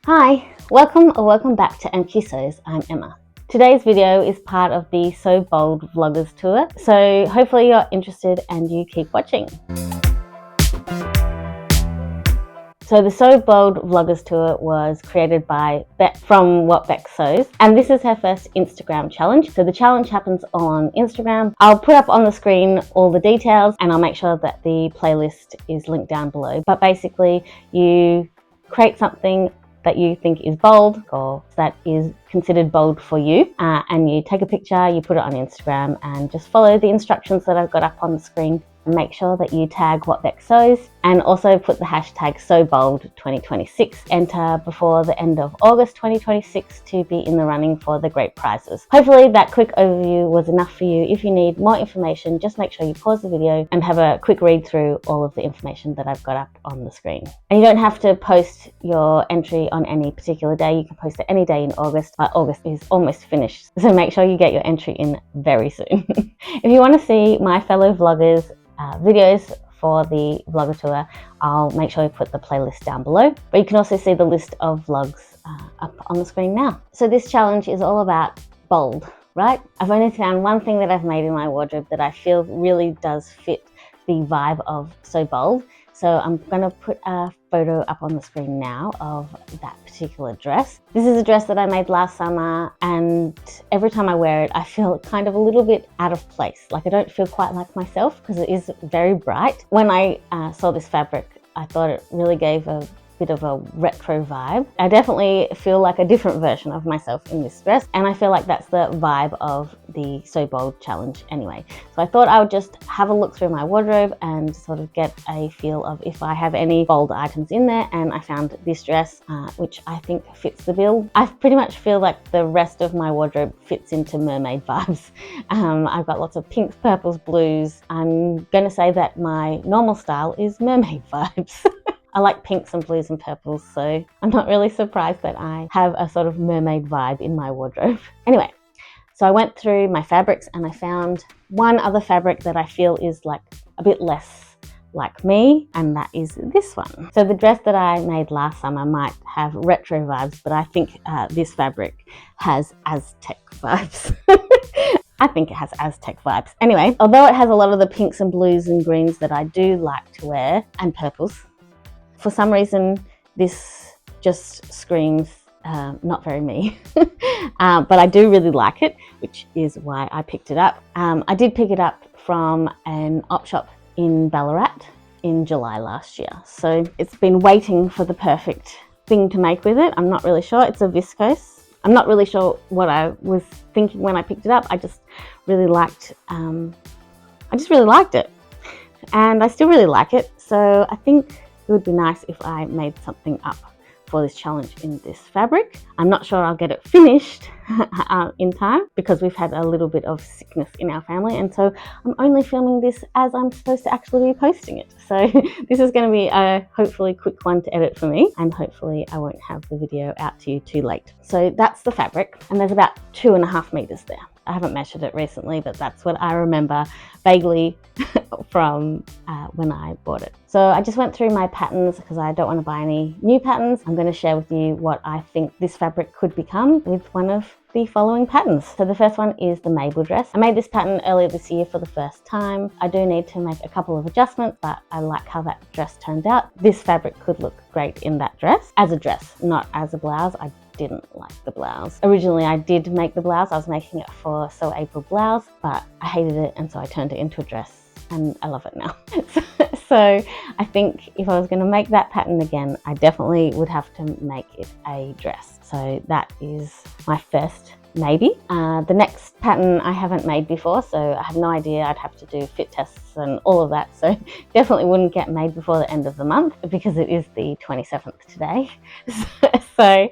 Hi, welcome or welcome back to MQ Sews. I'm Emma. Today's video is part of the So Bold Vloggers tour, so hopefully you're interested and you keep watching. So the So Bold Vloggers tour was created by Beck from What Beck Sews, and this is her first Instagram challenge. So the challenge happens on Instagram. I'll put up on the screen all the details and I'll make sure that the playlist is linked down below. But basically you create something that you think is bold or that is considered bold for you, and you take a picture, you put it on Instagram and just follow the instructions that I've got up on the screen. And make sure that you tag What Beck Sews and also put the hashtag SoBold2026. Enter before the end of August 2026 to be in the running for the great prizes. Hopefully that quick overview was enough for you. If you need more information, just make sure you pause the video and have a quick read through all of the information that I've got up on the screen. And you don't have to post your entry on any particular day. You can post it any day in August. August is almost finished, so make sure you get your entry in very soon. If you want to see my fellow vloggers videos for the vlogger tour, I'll make sure you put the playlist down below, but you can also see the list of vlogs up on the screen now. So this challenge is all about bold, right? I've only found one thing that I've made in my wardrobe that I feel really does fit the vibe of So Bold. So I'm going to put a photo up on the screen now of that particular dress. This is a dress that I made last summer, and every time I wear it, I feel kind of a little bit out of place. Like I don't feel quite like myself because it is very bright. When I saw this fabric, I thought it really gave a bit of a retro vibe. I definitely feel like a different version of myself in this dress, and I feel like that's the vibe of the So Bold challenge anyway. So I thought I would just have a look through my wardrobe and sort of get a feel of if I have any bold items in there, and I found this dress which I think fits the bill. I pretty much feel like the rest of my wardrobe fits into mermaid vibes. I've got lots of pinks, purples, blues. I'm gonna say that my normal style is mermaid vibes. I like pinks and blues and purples, so I'm not really surprised that I have a sort of mermaid vibe in my wardrobe. Anyway, so I went through my fabrics and I found one other fabric that I feel is like a bit less like me, and that is this one. So the dress that I made last summer might have retro vibes, but I think this fabric has Aztec vibes. I think it has Aztec vibes. Anyway, although it has a lot of the pinks and blues and greens that I do like to wear, and purples, for some reason, this just screams not very me. But I do really like it, which is why I picked it up. I did pick it up from an op shop in Ballarat in July last year. So it's been waiting for the perfect thing to make with it. I'm not really sure. It's a viscose. I'm not really sure what I was thinking when I picked it up. I just really liked it. And I still really like it. So I think it would be nice if I made something up for this challenge in this fabric. I'm not sure I'll get it finished in time because we've had a little bit of sickness in our family, and so I'm only filming this as I'm supposed to actually be posting it. So this is going to be a hopefully quick one to edit for me, and hopefully I won't have the video out to you too late. So that's the fabric, and there's about 2.5 meters there. I haven't measured it recently, but that's what I remember vaguely from when I bought it. So I just went through my patterns because I don't want to buy any new patterns. I'm going to share with you what I think this fabric could become with one of the following patterns. So the first one is the Mabel dress. I made this pattern earlier this year for the first time. I do need to make a couple of adjustments, but I like how that dress turned out. This fabric could look great in that dress, as a dress, not as a blouse. I didn't like the blouse. Originally I did make the blouse. I was making it for Sew April blouse, but I hated it, and so I turned it into a dress, and I love it now. So I think if I was going to make that pattern again, I definitely would have to make it a dress. So that is my first maybe. The next pattern I haven't made before, so I have no idea. I'd have to do fit tests and all of that, so definitely wouldn't get made before the end of the month because it is the 27th today. So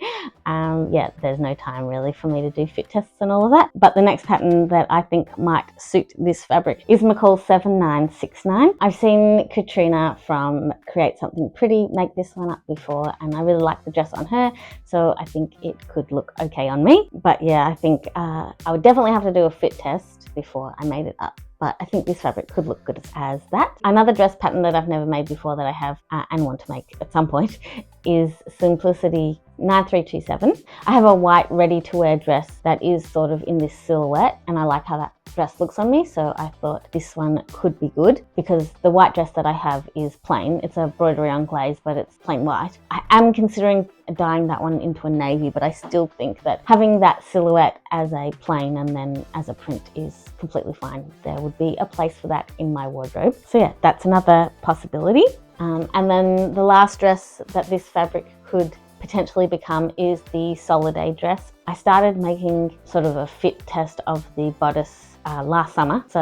yeah, there's no time really for me to do fit tests and all of that. But the next pattern that I think might suit this fabric is McCall 7969. I've seen Katrina from Create Something Pretty make this one up before, and I really like the dress on her, so I think it could look okay on me. But yeah, I think I would definitely have to do a fit test before I made it up. but I think this fabric could look good as that. Another dress pattern that I've never made before that I have and want to make at some point is Simplicity 9327. I have a white ready-to-wear dress that is sort of in this silhouette, and I like how that dress looks on me, so I thought this one could be good because the white dress that I have is plain. It's a broderie on glaze, but it's plain white. I am considering dyeing that one into a navy, but I still think that having that silhouette as a plain and then as a print is completely fine. There would be a place for that in my wardrobe. So yeah, that's another possibility. And then the last dress that this fabric could potentially become is the Soliday dress. I started making sort of a fit test of the bodice last summer, so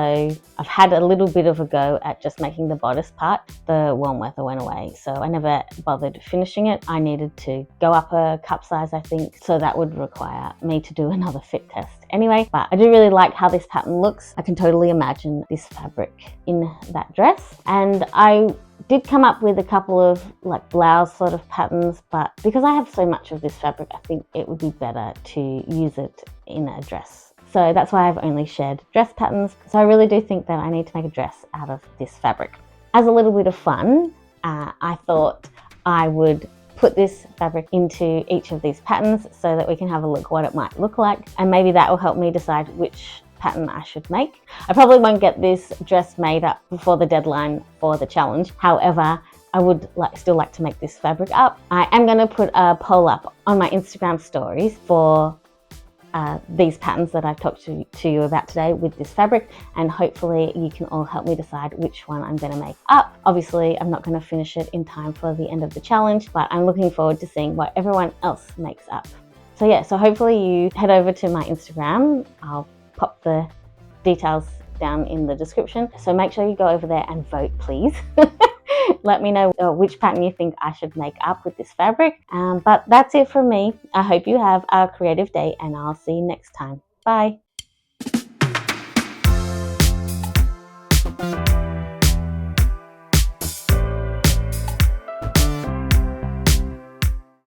I've had a little bit of a go at just making the bodice part. The warm weather went away, so I never bothered finishing it. I needed to go up a cup size, I think, so that would require me to do another fit test anyway. But I do really like how this pattern looks. I can totally imagine this fabric in that dress, and I did come up with a couple of like blouse sort of patterns, but because I have so much of this fabric, I think it would be better to use it in a dress. So that's why I've only shared dress patterns. So I really do think that I need to make a dress out of this fabric. As a little bit of fun, I thought I would put this fabric into each of these patterns so that we can have a look what it might look like, and maybe that will help me decide which pattern I should make. I probably won't get this dress made up before the deadline for the challenge. However, I would still like to make this fabric up. I am going to put a poll up on my Instagram stories for these patterns that I've talked to you about today with this fabric, and hopefully you can all help me decide which one I'm going to make up. Obviously, I'm not going to finish it in time for the end of the challenge, but I'm looking forward to seeing what everyone else makes up. So yeah, so hopefully you head over to my Instagram. I'll pop the details down in the description. So make sure you go over there and vote, please. Let me know which pattern you think I should make up with this fabric. But that's it from me. I hope you have a creative day, and I'll see you next time. Bye.